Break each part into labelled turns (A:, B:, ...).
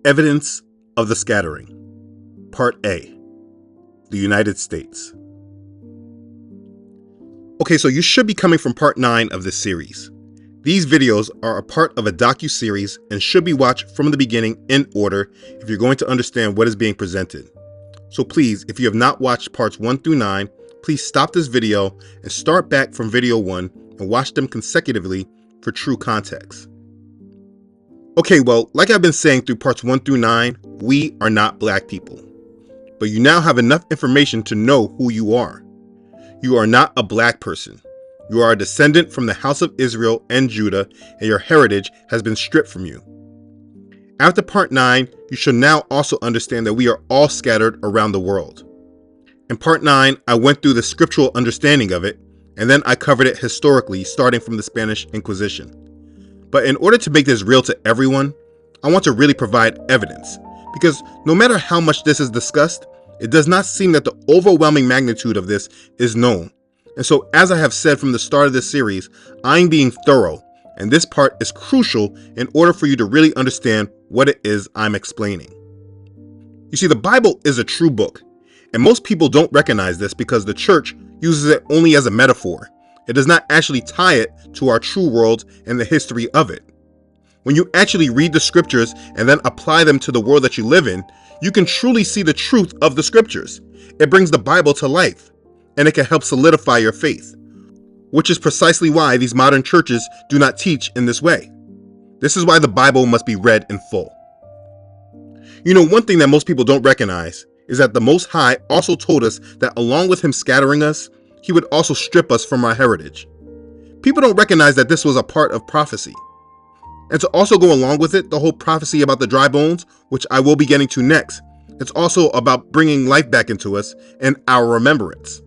A: Evidence of the Scattering. Part A. The United States. Okay, so you should be coming from part 9 of this series. These videos are a part of a docu-series and should be watched from the beginning in order if you're going to understand what is being presented. So please, if you have not watched parts 1 through 9, please stop this video and start back from video 1 and watch them consecutively for true context. Okay, well, like I've been saying through parts 1 through 9, we are not black people. But you now have enough information to know who you are. You are not a black person. You are a descendant from the house of Israel and Judah, and your heritage has been stripped from you. After part 9, you should now also understand that we are all scattered around the world. In part 9, I went through the scriptural understanding of it, and then I covered it historically, starting from the Spanish Inquisition. But in order to make this real to everyone, I want to really provide evidence, because no matter how much this is discussed, it does not seem that the overwhelming magnitude of this is known. And so, as I have said from the start of this series, I'm being thorough, and this part is crucial in order for you to really understand what it is I'm explaining. You see, the Bible is a true book, and most people don't recognize this because the church uses it only as a metaphor. It does not actually tie it to our true world and the history of it. When you actually read the scriptures and then apply them to the world that you live in, you can truly see the truth of the scriptures. It brings the Bible to life, and it can help solidify your faith, which is precisely why these modern churches do not teach in this way. This is why the Bible must be read in full. You know, one thing that most people don't recognize is that the Most High also told us that along with him scattering us, he would also strip us from our heritage. People don't recognize that this was a part of prophecy. And to also go along with it, the whole prophecy about the dry bones, which I will be getting to next, it's also about bringing life back into us and our remembrance.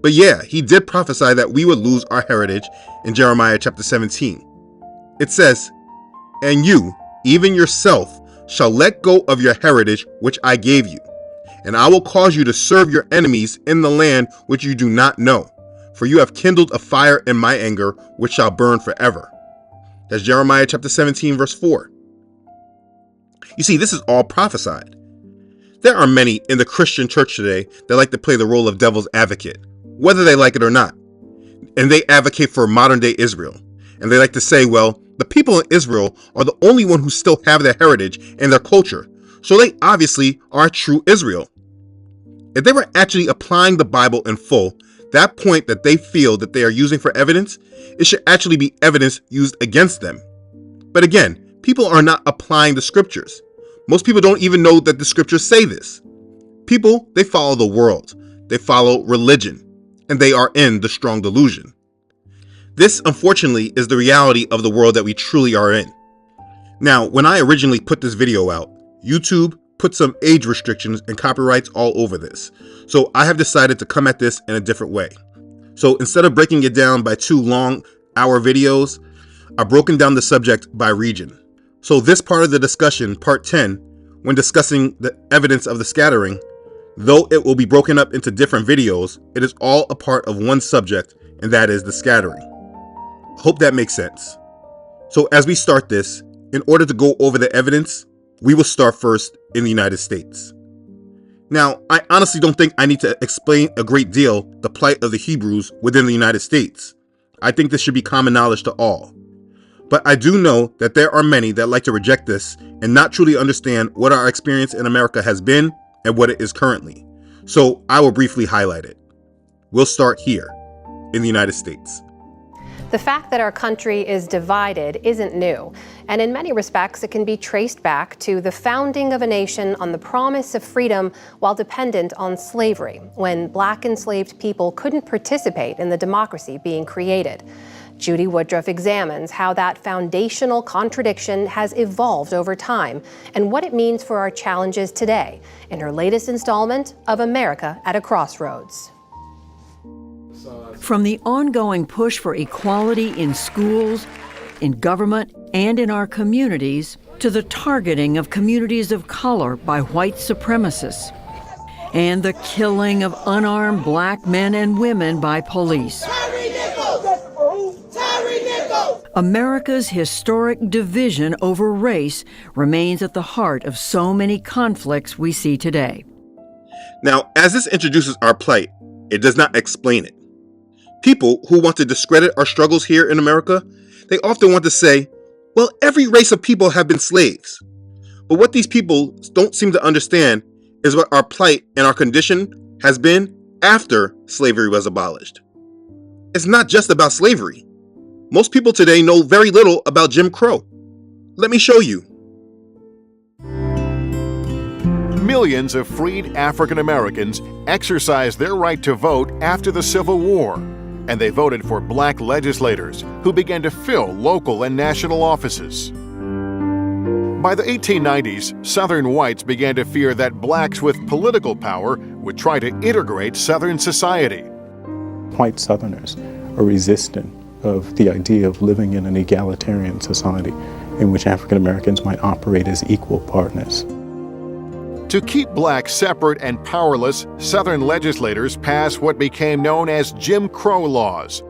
A: But yeah, he did prophesy that we would lose our heritage in Jeremiah chapter 17. It says, "And you, even yourself, shall let go of your heritage which I gave you. And I will cause you to serve your enemies in the land which you do not know. For you have kindled a fire in my anger, which shall burn forever." That's Jeremiah chapter 17, verse 4. You see, this is all prophesied. There are many in the Christian church today that like to play the role of devil's advocate, whether they like it or not. And they advocate for modern day Israel. And they like to say, well, the people in Israel are the only one who still have their heritage and their culture. So they obviously are true Israel. If they were actually applying the Bible in full, that point that they feel that they are using for evidence, it should actually be evidence used against them. But again, people are not applying the scriptures. Most people don't even know that the scriptures say this. People, they follow the world. They follow religion. And they are in the strong delusion. This, unfortunately, is the reality of the world that we truly are in. Now, when I originally put this video out, YouTube put some age restrictions and copyrights all over this. So I have decided to come at this in a different way. So instead of breaking it down by 2 long-hour videos, I've broken down the subject by region. So this part of the discussion, part 10, when discussing the evidence of the scattering, though it will be broken up into different videos, it is all a part of one subject, and that is the scattering. Hope that makes sense. So as we start this, in order to go over the evidence, we will start first in the United States. Now, I honestly don't think I need to explain a great deal the plight of the Hebrews within the United States. I think this should be common knowledge to all. But I do know that there are many that like to reject this and not truly understand what our experience in America has been and what it is currently. So I will briefly highlight it. We'll start here in the United States.
B: The fact that our country is divided isn't new, and in many respects it can be traced back to the founding of a nation on the promise of freedom while dependent on slavery, when black enslaved people couldn't participate in the democracy being created. Judy Woodruff examines how that foundational contradiction has evolved over time and what it means for our challenges today in her latest installment of America at a Crossroads.
C: From the ongoing push for equality in schools, in government, and in our communities, to the targeting of communities of color by white supremacists, and the killing of unarmed black men and women by police. America's historic division over race remains at the heart of so many conflicts we see today.
A: Now, as this introduces our plight, it does not explain it. People who want to discredit our struggles here in America, they often want to say, well, every race of people have been slaves. But what these people don't seem to understand is what our plight and our condition has been after slavery was abolished. It's not just about slavery. Most people today know very little about Jim Crow. Let me show you.
D: Millions of freed African Americans exercised their right to vote after the Civil War, and they voted for black legislators who began to fill local and national offices. By the 1890s, Southern whites began to fear that blacks with political power would try to integrate Southern society.
E: White Southerners are resistant of the idea of living in an egalitarian society in which African Americans might operate as equal partners.
D: To keep blacks separate and powerless, Southern legislators passed what became known as Jim Crow laws.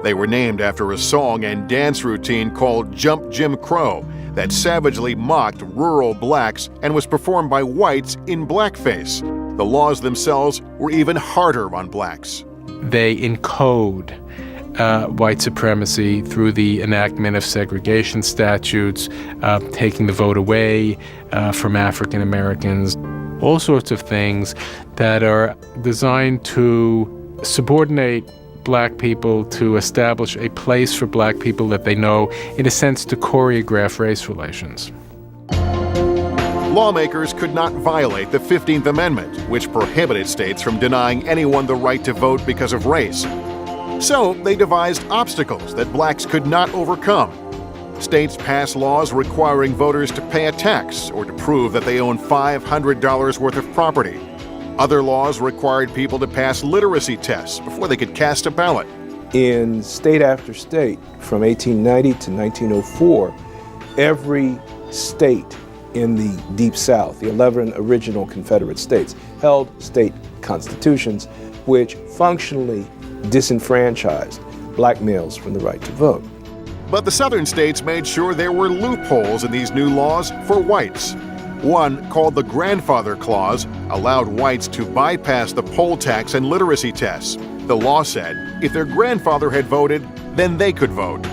D: They were named after a song and dance routine called Jump Jim Crow that savagely mocked rural blacks and was performed by whites in blackface. The laws themselves were even harder on blacks.
F: They encode white supremacy through the enactment of segregation statutes, taking the vote away from African Americans, all sorts of things that are designed to subordinate black people, to establish a place for black people that they know, in a sense, to choreograph race relations.
D: Lawmakers could not violate the 15th Amendment, which prohibited states from denying anyone the right to vote because of race. So they devised obstacles that blacks could not overcome. States passed laws requiring voters to pay a tax or to prove that they own $500 worth of property. Other laws required people to pass literacy tests before they could cast a ballot.
G: In state after state, from 1890 to 1904, every state in the Deep South, the 11 original Confederate states, held state constitutions which functionally disenfranchised black males from the right to vote.
D: But the Southern states made sure there were loopholes in these new laws for whites. One, called the Grandfather Clause, allowed whites to bypass the poll tax and literacy tests. The law said if their grandfather had voted, then they could vote.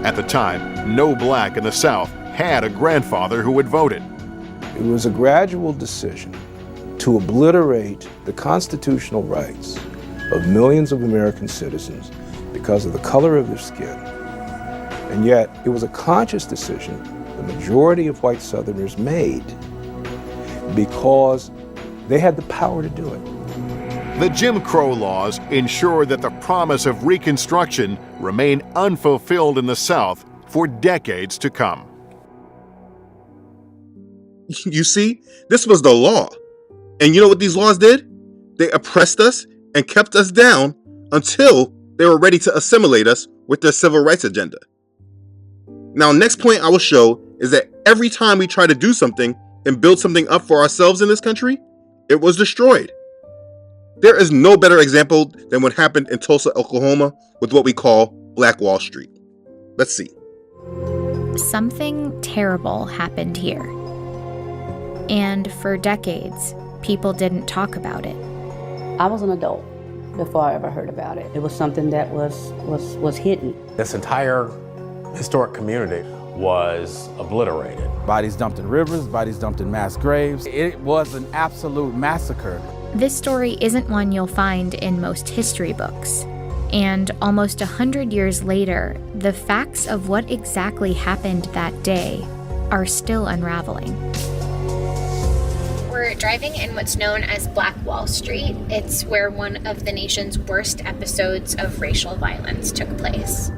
D: At the time, no black in the South had a grandfather who had voted.
G: It was a gradual decision to obliterate the constitutional rights of millions of American citizens because of the color of their skin. And yet, it was a conscious decision the majority of white Southerners made because they had the power to do it.
D: The Jim Crow laws ensured that the promise of Reconstruction remained unfulfilled in the South for decades to come.
A: You see, this was the law. And you know what these laws did? They oppressed us and kept us down until they were ready to assimilate us with their civil rights agenda. Now, next point I will show is that every time we try to do something and build something up for ourselves in this country, it was destroyed. There is no better example than what happened in Tulsa, Oklahoma, with what we call Black Wall Street. Let's see.
H: Something terrible happened here. And for decades, people didn't talk about it.
I: I was an adult before I ever heard about it. It was something that was hidden.
J: This entire historic community was obliterated.
K: Bodies dumped in rivers, bodies dumped in mass graves. It was an absolute massacre.
H: This story isn't one you'll find in most history books. And almost 100 years later, the facts of what exactly happened that day are still unraveling.
L: We're driving in what's known as Black Wall Street. It's where one of the nation's worst episodes of racial violence took place.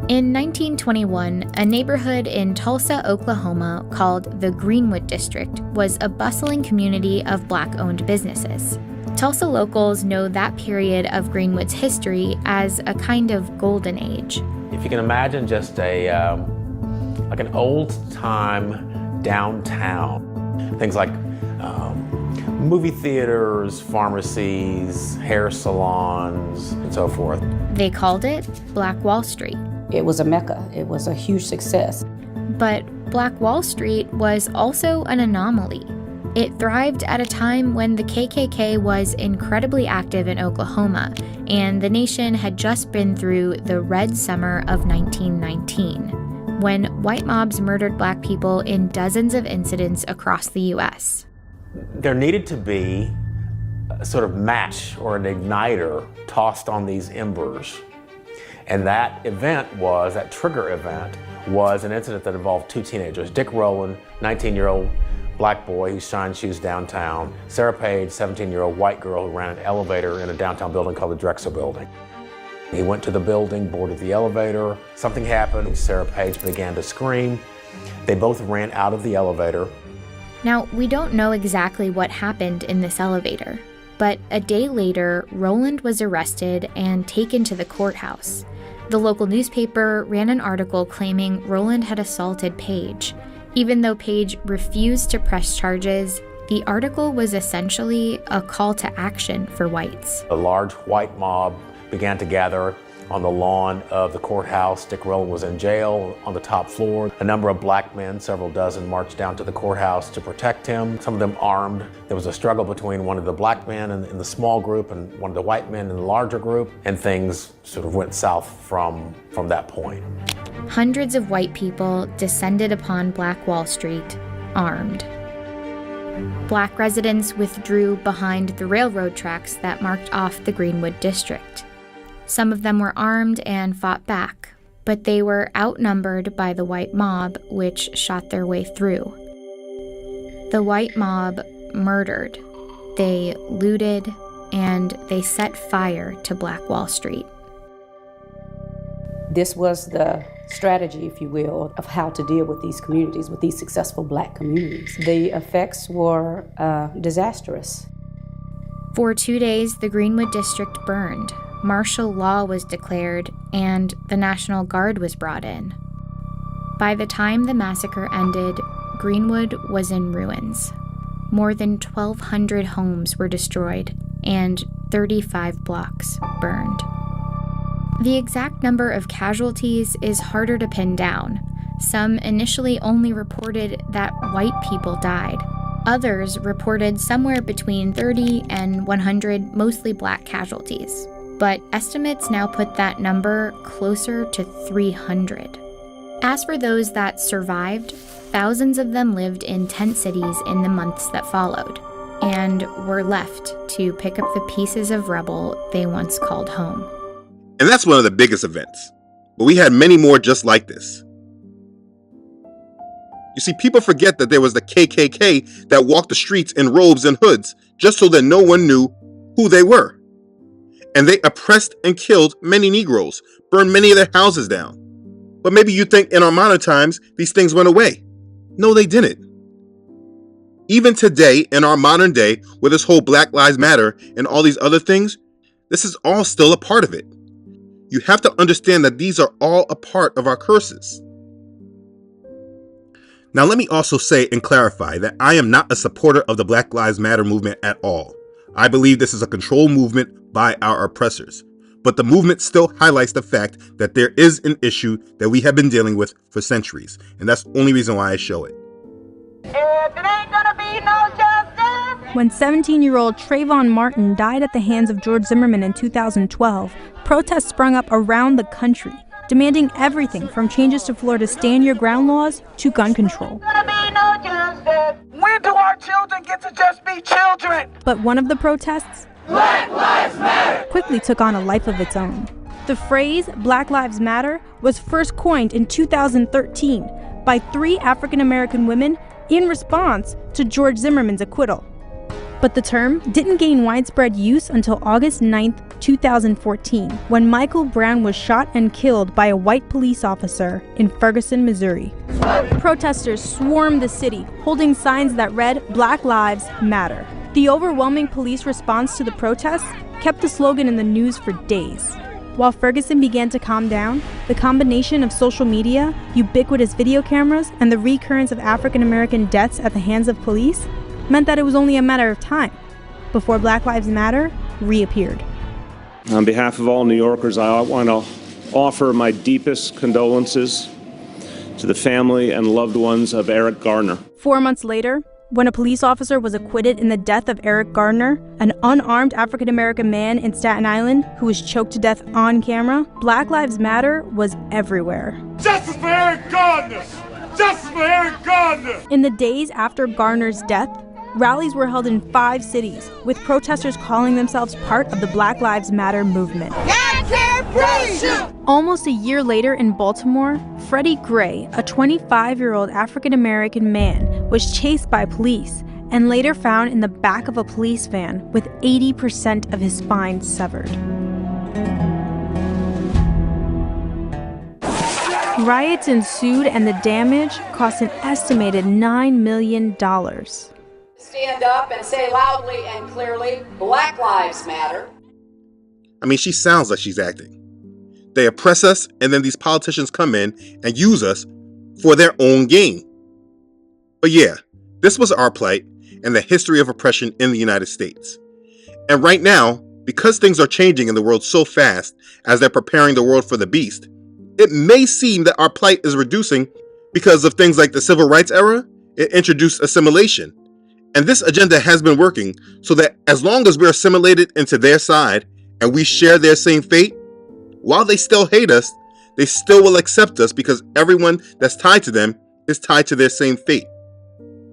H: In 1921, a neighborhood in Tulsa, Oklahoma called the Greenwood District was a bustling community of black-owned businesses. Tulsa locals know that period of Greenwood's history as a kind of golden age.
J: If you can imagine just like an old-time downtown, things like movie theaters, pharmacies, hair salons, and so forth.
H: They called it Black Wall Street.
I: It was a mecca. It was a huge success.
H: But Black Wall Street was also an anomaly. It thrived at a time when the KKK was incredibly active in Oklahoma, and the nation had just been through the Red Summer of 1919, when white mobs murdered Black people in dozens of incidents across the U.S.
J: There needed to be a sort of match or an igniter tossed on these embers. And that trigger event was an incident that involved two teenagers, Dick Rowland, 19-year-old Black boy who shined shoes downtown, Sarah Page, 17-year-old white girl who ran an elevator in a downtown building called the Drexel Building. He went to the building, boarded the elevator, something happened, Sarah Page began to scream. They both ran out of the elevator.
H: Now, we don't know exactly what happened in this elevator, but a day later, Rowland was arrested and taken to the courthouse. The local newspaper ran an article claiming Rowland had assaulted Page. Even though Page refused to press charges, the article was essentially a call to action for whites.
J: A large white mob began to gather on the lawn of the courthouse. Dick Rowland was in jail on the top floor. A number of Black men, several dozen, marched down to the courthouse to protect him, some of them armed. There was a struggle between one of the Black men in the small group and one of the white men in the larger group, and things sort of went south from that point.
H: Hundreds of white people descended upon Black Wall Street, armed. Black residents withdrew behind the railroad tracks that marked off the Greenwood district. Some of them were armed and fought back, but they were outnumbered by the white mob, which shot their way through. The white mob murdered, they looted, and they set fire to Black Wall Street.
I: This was the strategy, if you will, of how to deal with these communities, with these successful Black communities. The effects were disastrous.
H: For 2 days, the Greenwood district burned. Martial law was declared, and the National Guard was brought in. By the time the massacre ended, Greenwood was in ruins. More than 1,200 homes were destroyed, and 35 blocks burned. The exact number of casualties is harder to pin down. Some initially only reported that white people died. Others reported somewhere between 30 and 100 mostly Black casualties. But estimates now put that number closer to 300. As for those that survived, thousands of them lived in tent cities in the months that followed, and were left to pick up the pieces of rubble they once called home.
A: And that's one of the biggest events. But we had many more just like this. You see, people forget that there was the KKK that walked the streets in robes and hoods just so that no one knew who they were. And they oppressed and killed many Negroes, burned many of their houses down. But maybe you think in our modern times, these things went away. No, they didn't. Even today, in our modern day, with this whole Black Lives Matter and all these other things, this is all still a part of it. You have to understand that these are all a part of our curses. Now, let me also say and clarify that I am not a supporter of the Black Lives Matter movement at all. I believe this is a control movement by our oppressors. But the movement still highlights the fact that there is an issue that we have been dealing with for centuries. And that's the only reason why I show it.
M: If it ain't gonna be no justice.
N: When 17-year-old Trayvon Martin died at the hands of George Zimmerman in 2012, protests sprung up around the country, demanding everything from changes to Florida's Stand Your Ground laws to gun control.
M: When do our children get to just be children?
N: But one of the protests,
M: Black Lives Matter,
N: quickly took on a life of its own. The phrase Black Lives Matter was first coined in 2013 by 3 African-American women in response to George Zimmerman's acquittal. But the term didn't gain widespread use until August 9, 2014, when Michael Brown was shot and killed by a white police officer in Ferguson, Missouri. Protesters swarmed the city, holding signs that read, "Black Lives Matter." The overwhelming police response to the protests kept the slogan in the news for days. While Ferguson began to calm down, the combination of social media, ubiquitous video cameras, and the recurrence of African-American deaths at the hands of police meant that it was only a matter of time before Black Lives Matter reappeared.
O: On behalf of all New Yorkers, I want to offer my deepest condolences to the family and loved ones of Eric Garner.
N: 4 months later, when a police officer was acquitted in the death of Eric Garner, an unarmed African-American man in Staten Island who was choked to death on camera, Black Lives Matter was everywhere.
P: Justice for Eric Garner! Justice for Eric Garner!
N: In the days after Garner's death, rallies were held in 5 cities, with protesters calling themselves part of the Black Lives Matter movement.
P: God can't breathe!
N: Almost a year later in Baltimore, Freddie Gray, a 25-year-old African-American man, was chased by police and later found in the back of a police van with 80% of his spine severed. Riots ensued and the damage cost an estimated $9 million.
Q: Stand up and say loudly and clearly, Black Lives Matter.
A: I mean, she sounds like she's acting. They oppress us, and then these politicians come in and use us for their own gain. But yeah, this was our plight and the history of oppression in the United States. And right now, because things are changing in the world so fast as they're preparing the world for the beast, it may seem that our plight is reducing because of things like the Civil Rights era. It introduced assimilation. And this agenda has been working so that as long as we're assimilated into their side and we share their same fate, while they still hate us, they still will accept us because everyone that's tied to them is tied to their same fate.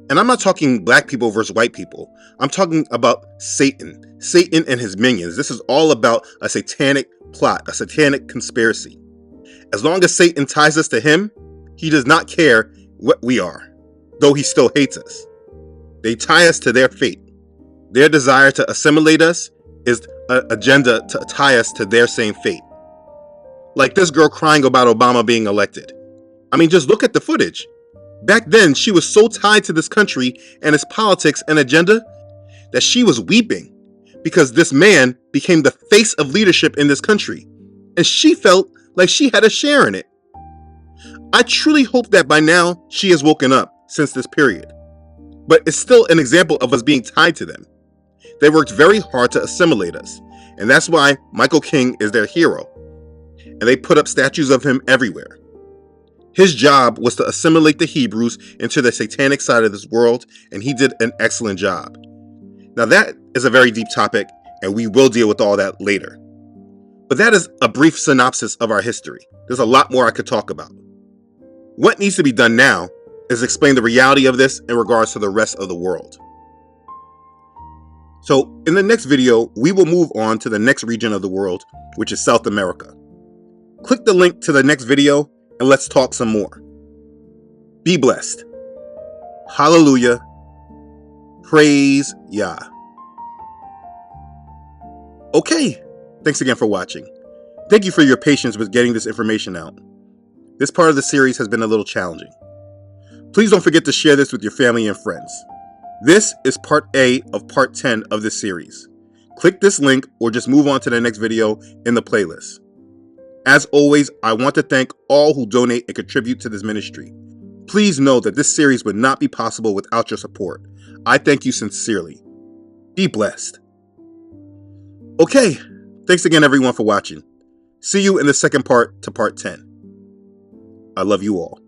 A: And I'm not talking black people versus white people. I'm talking about Satan and his minions. This is all about a satanic plot, a satanic conspiracy. As long as Satan ties us to him, he does not care what we are, though he still hates us. They tie us to their fate. Their desire to assimilate us is an agenda to tie us to their same fate. Like this girl crying about Obama being elected. I mean, just look at the footage. Back then, she was so tied to this country and its politics and agenda that she was weeping because this man became the face of leadership in this country, and she felt like she had a share in it. I truly hope that by now she has woken up since this period. But it's still an example of us being tied to them. They worked very hard to assimilate us, and that's why Michael King is their hero. And they put up statues of him everywhere. His job was to assimilate the Hebrews into the satanic side of this world, and he did an excellent job. Now that is a very deep topic, and we will deal with all that later. But that is a brief synopsis of our history. There's a lot more I could talk about. What needs to be done now is explain the reality of this in regards to the rest of the world. So in the next video, we will move on to the next region of the world, which is South America. Click the link to the next video and let's talk some more. Be blessed. Hallelujah. Praise Yah. Okay, thanks again for watching. Thank you for your patience with getting this information out. This part of the series has been a little challenging. Please don't forget to share this with your family and friends. This is part A of part 10 of this series. Click this link or just move on to the next video in the playlist. As always, I want to thank all who donate and contribute to this ministry. Please know that this series would not be possible without your support. I thank you sincerely. Be blessed. Okay, thanks again everyone for watching. See you in the second part to part 10. I love you all.